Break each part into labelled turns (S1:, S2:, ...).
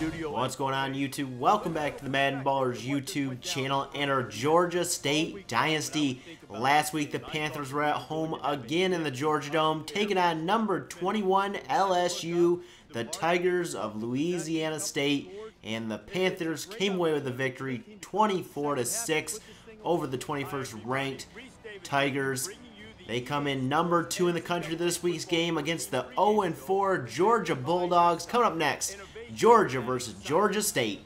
S1: What's going on, YouTube? Welcome back to the MaddenBallerz YouTube channel and our Georgia State Dynasty. Last week, the Panthers were at home again in the Georgia Dome, taking on number 21 LSU, the Tigers of Louisiana State, and the Panthers came away with the victory 24-6 over the 21st ranked Tigers. They come in number 2 in the country this week's game against the 0-4 Georgia Bulldogs. Coming up next, Georgia versus Georgia State.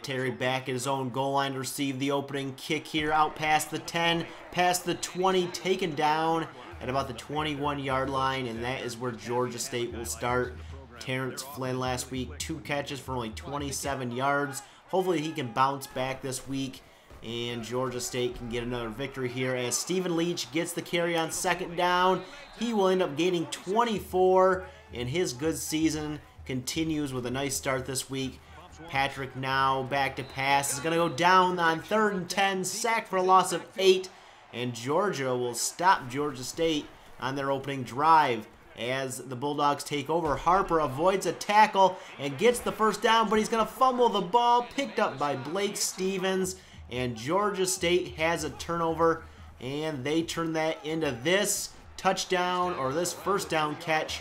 S1: Terry back at his own goal line to receive the opening kick here, out past the 10, past the 20, taken down at about the 21-yard line, and that is where Georgia State will start. Terrence Flynn last week, 2 catches for only 27 yards. Hopefully he can bounce back this week, and Georgia State can get another victory here as Stephen Leach gets the carry on second down. He will end up gaining 24, and his good season continues with a nice start this week. Patrick now back to pass, is going to go down on 3rd and 10, sacked for a loss of 8, and Georgia will stop Georgia State on their opening drive as the Bulldogs take over. Harper avoids a tackle and gets the first down, but he's going to fumble the ball, picked up by Blake Stevens, and Georgia State has a turnover, and they turn that into this touchdown, or this first down catch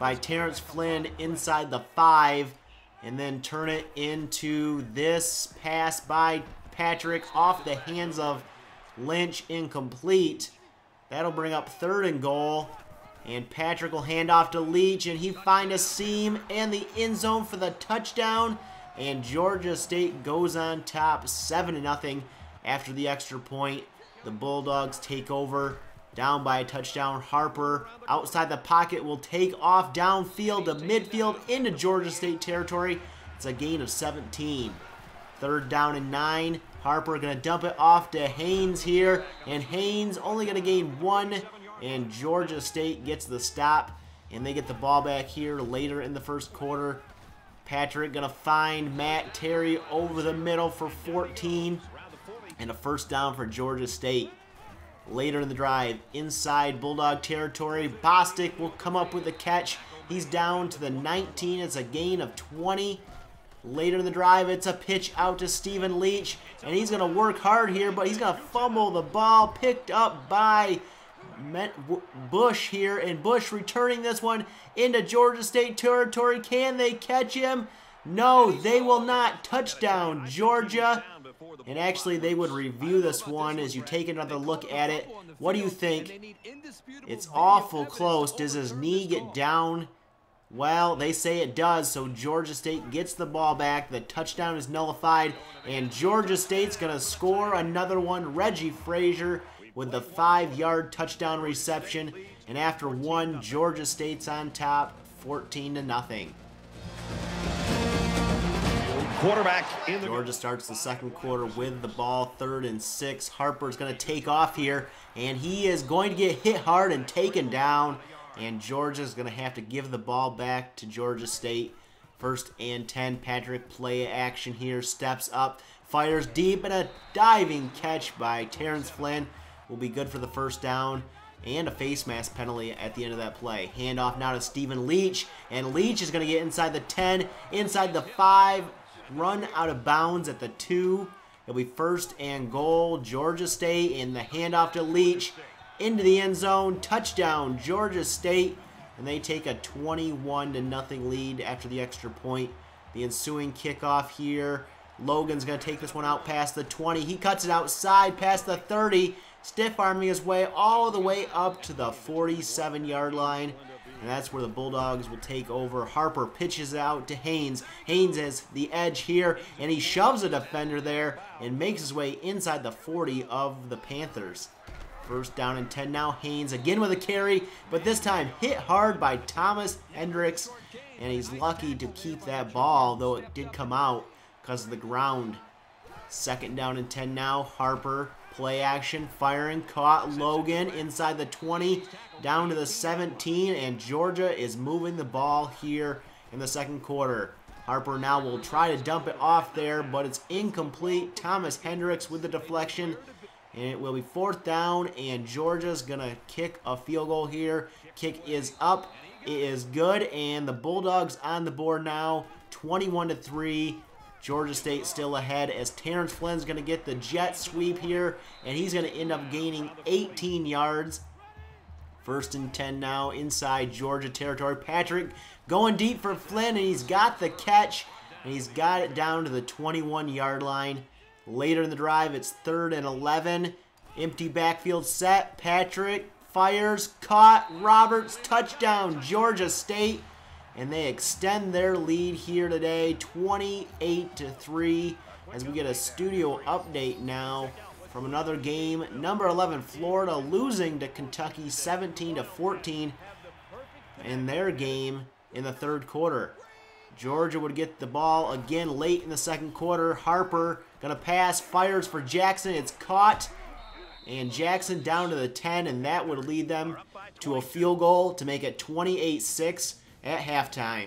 S1: by Terrence Flynn inside the 5. And then turn it into this pass by Patrick off the hands of Lynch, incomplete. That'll bring up 3rd and goal. And Patrick will hand off to Leach, and he finds a seam and the end zone for the touchdown. And Georgia State goes on top 7-0 after the extra point. The Bulldogs take over. Down by a touchdown. Harper outside the pocket will take off downfield to midfield into Georgia State territory. It's a gain of 17. 3rd down and 9. Harper going to dump it off to Haynes here, and Haynes only going to gain 1, and Georgia State gets the stop, and they get the ball back here later in the first quarter. Patrick going to find Matt Terry over the middle for 14, and a first down for Georgia State. Later in the drive, inside Bulldog territory, Bostic will come up with a catch. He's down to the 19. It's a gain of 20. Later in the drive, it's a pitch out to Stephen Leach, and he's going to work hard here, but he's going to fumble the ball, picked up by Bush here, and Bush returning this one into Georgia State territory. Can they catch him? No, they will not. Touchdown, Georgia. And actually, they would review this one as you take another look at it. What do you think? It's awful close. Does his knee get down? Well, they say it does, so Georgia State gets the ball back. The touchdown is nullified, and Georgia State's going to score another one. Reggie Frazier with the 5-yard touchdown reception. And after one, Georgia State's on top, 14-0. Georgia starts the second quarter with the ball, 3rd and 6. Harper's going to take off here, and he is going to get hit hard and taken down, and Georgia's going to have to give the ball back to Georgia State. 1st and 10. Patrick play action here, steps up, fires deep, and a diving catch by Terrence Flynn will be good for the first down, and a face mask penalty at the end of that play. Handoff now to Stephen Leach, and Leach is going to get inside the 10, inside the 5, run out of bounds at the 2. It'll be 1st and goal, Georgia State, and the handoff to Leach into the end zone. Touchdown, Georgia State, and they take a 21-0 lead after the extra point. The ensuing kickoff here, Logan's going to take this one out past the 20. He cuts it outside past the 30, stiff-arming his way all the way up to the 47-yard line. And that's where the Bulldogs will take over. Harper pitches out to Haynes. Haynes has the edge here, and he shoves a defender there and makes his way inside the 40 of the Panthers. 1st down and 10 now. Haynes again with a carry, but this time hit hard by Thomas Hendricks, and he's lucky to keep that ball, though it did come out because of the ground. 2nd down and 10 now. Harper, play action, firing, caught. Logan inside the 20, down to the 17, and Georgia is moving the ball here in the 2nd quarter. Harper now will try to dump it off there, but it's incomplete. Thomas Hendricks with the deflection, and it will be 4th down, and Georgia's going to kick a field goal here. Kick is up. It is good, and the Bulldogs on the board now, 21-3. Georgia State still ahead as Terrence Flynn's going to get the jet sweep here, and he's going to end up gaining 18 yards. 1st and 10 now inside Georgia territory. Patrick going deep for Flynn, and he's got the catch, and he's got it down to the 21-yard line. Later in the drive, it's 3rd and 11. Empty backfield set. Patrick fires, caught. Roberts, touchdown, Georgia State. And they extend their lead here today, 28-3, as we get a studio update now from another game. Number 11, Florida, losing to Kentucky 17-14 in their game in the 3rd quarter. Georgia would get the ball again late in the 2nd quarter. Harper going to pass, fires for Jackson. It's caught, and Jackson down to the 10, and that would lead them to a field goal to make it 28-6 at halftime.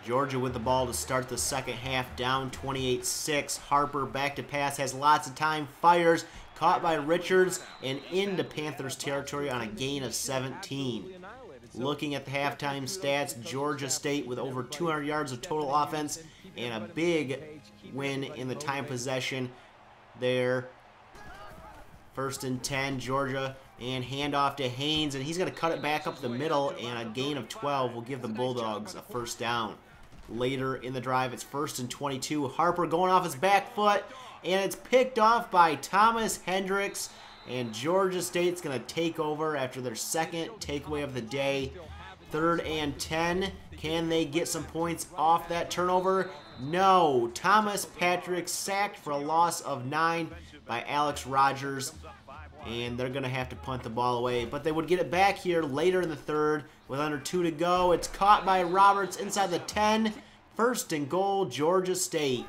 S1: Georgia with the ball to start the 2nd half, down 28-6. Harper back to pass, has lots of time, fires, caught by Richards, and into Panthers territory on a gain of 17. Looking at the halftime stats, Georgia State with over 200 yards of total offense and a big win in the time possession there. 1st and 10, Georgia, and handoff to Haynes, and he's going to cut it back up the middle, and a gain of 12 will give the Bulldogs a 1st down. Later in the drive, it's 1st and 22. Harper going off his back foot, and it's picked off by Thomas Hendricks, and Georgia State's going to take over after their 2nd takeaway of the day. 3rd and 10. Can they get some points off that turnover? No. Thomas Patrick sacked for a loss of 9 by Alex Rogers, and they're going to have to punt the ball away. But they would get it back here later in the 3rd with under 2 to go. It's caught by Roberts inside the 10. 1st and goal, Georgia State.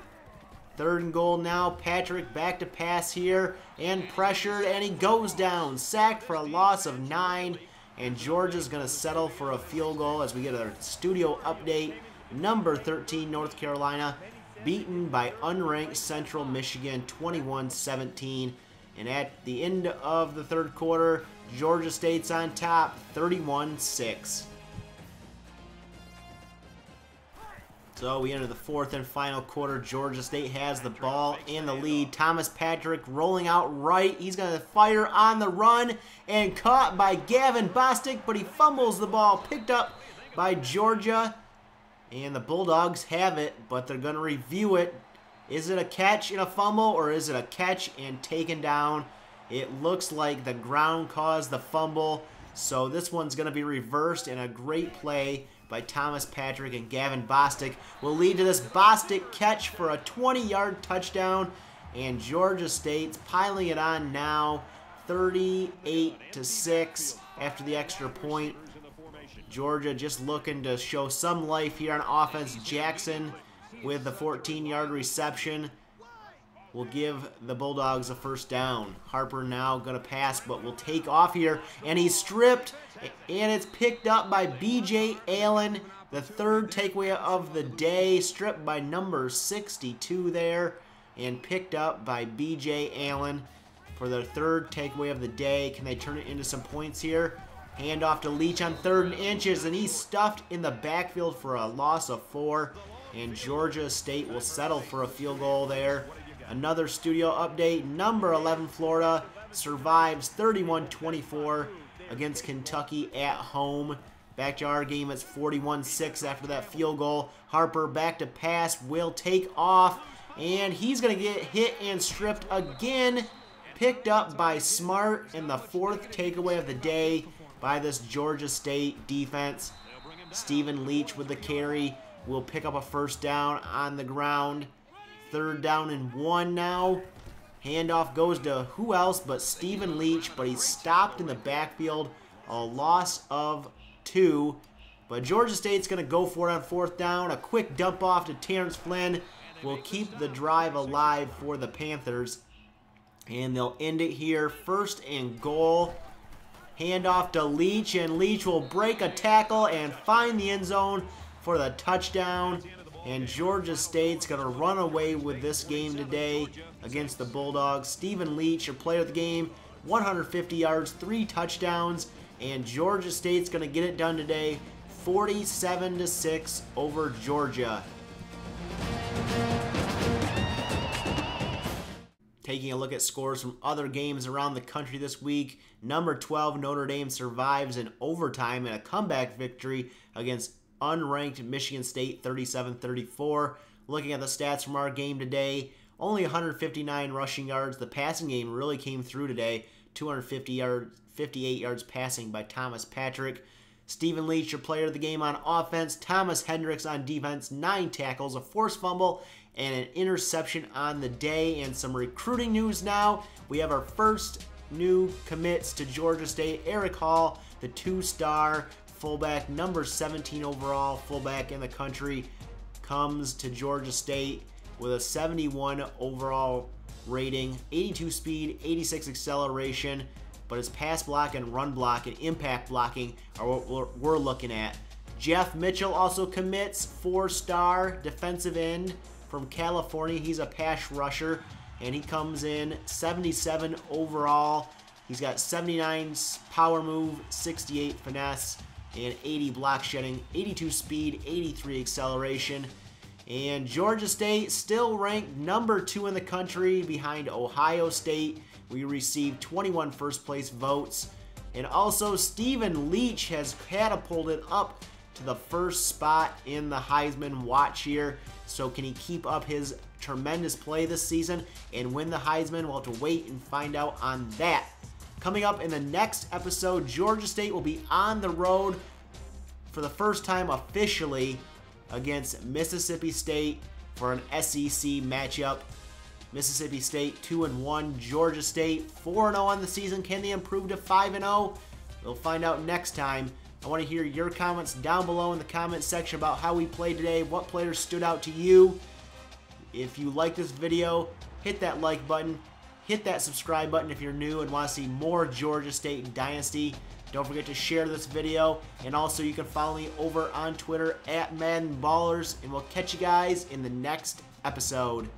S1: 3rd and goal now. Patrick back to pass here and pressured, and he goes down. Sacked for a loss of 9, and Georgia's going to settle for a field goal as we get our studio update. Number 13, North Carolina, beaten by unranked Central Michigan 21-17. And at the end of the 3rd quarter, Georgia State's on top, 31-6. So we enter the 4th and final quarter. Georgia State has the ball and the lead. Thomas Patrick rolling out right. He's going to fire on the run and caught by Gavin Bostic, but he fumbles the ball, picked up by Georgia. And the Bulldogs have it, but they're going to review it. Is it a catch and a fumble, or is it a catch and taken down? It looks like the ground caused the fumble, so this one's going to be reversed, and a great play by Thomas Patrick and Gavin Bostic will lead to this Bostic catch for a 20-yard touchdown, and Georgia State's piling it on now, 38-6 after the extra point. Georgia just looking to show some life here on offense. Jackson with the 14-yard reception will give the Bulldogs a 1st down. Harper now going to pass, but will take off here, and he's stripped, and it's picked up by B.J. Allen, the 3rd takeaway of the day, stripped by number 62 there, and picked up by B.J. Allen for their 3rd takeaway of the day. Can they turn it into some points here? Handoff to Leach on 3rd and inches, and he's stuffed in the backfield for a loss of 4. And Georgia State will settle for a field goal there. Another studio update. Number 11, Florida, survives 31-24 against Kentucky at home. Back to our game, it's 41-6 after that field goal. Harper back to pass, will take off, and he's going to get hit and stripped again. Picked up by Smart, in the 4th takeaway of the day by this Georgia State defense. Stephen Leach with the carry will pick up a 1st down on the ground. 3rd down and 1 now. Handoff goes to who else but Stephen Leach, but he's stopped in the backfield. A loss of 2. But Georgia State's going to go for it on 4th down. A quick dump off to Terrence Flynn will keep the drive alive for the Panthers. And they'll end it here. 1st and goal. Handoff to Leach, and Leach will break a tackle and find the end zone for the touchdown. And Georgia State's going to run away with this game today against the Bulldogs. Stephen Leach, your player of the game, 150 yards, 3 touchdowns. And Georgia State's going to get it done today, 47-6 over Georgia. Taking a look at scores from other games around the country this week, number 12 Notre Dame survives in overtime in a comeback victory against unranked Michigan State 37-34. Looking at the stats from our game today, only 159 rushing yards. The passing game really came through today. 58 yards passing by Thomas Patrick. Stephen Leach, your player of the game on offense. Thomas Hendricks on defense, 9 tackles, a forced fumble, and an interception on the day. And some recruiting news now. We have our first new commits to Georgia State. Eric Hall, the 2-star fullback, number 17 overall fullback in the country, comes to Georgia State with a 71 overall rating, 82 speed, 86 acceleration, but his pass block and run block and impact blocking are what we're looking at. Jeff Mitchell also commits, 4-star defensive end from California. He's a pass rusher, and he comes in 77 overall. He's got 79 power move, 68 finesse, and 80 block shedding, 82 speed, 83 acceleration. And Georgia State still ranked number 2 in the country behind Ohio State. We received 21 first place votes. And also Stephen Leach has catapulted up to the 1st spot in the Heisman watch here. So can he keep up his tremendous play this season and win the Heisman? We'll have to wait and find out on that. Coming up in the next episode, Georgia State will be on the road for the first time officially against Mississippi State for an SEC matchup. Mississippi State 2-1, Georgia State 4-0 on the season. Can they improve to 5-0? We'll find out next time. I want to hear your comments down below in the comment section about how we played today, what players stood out to you. If you like this video, hit that like button. Hit that subscribe button if you're new and want to see more Georgia State Dynasty. Don't forget to share this video. And also you can follow me over on Twitter at MaddenBallerz. And we'll catch you guys in the next episode.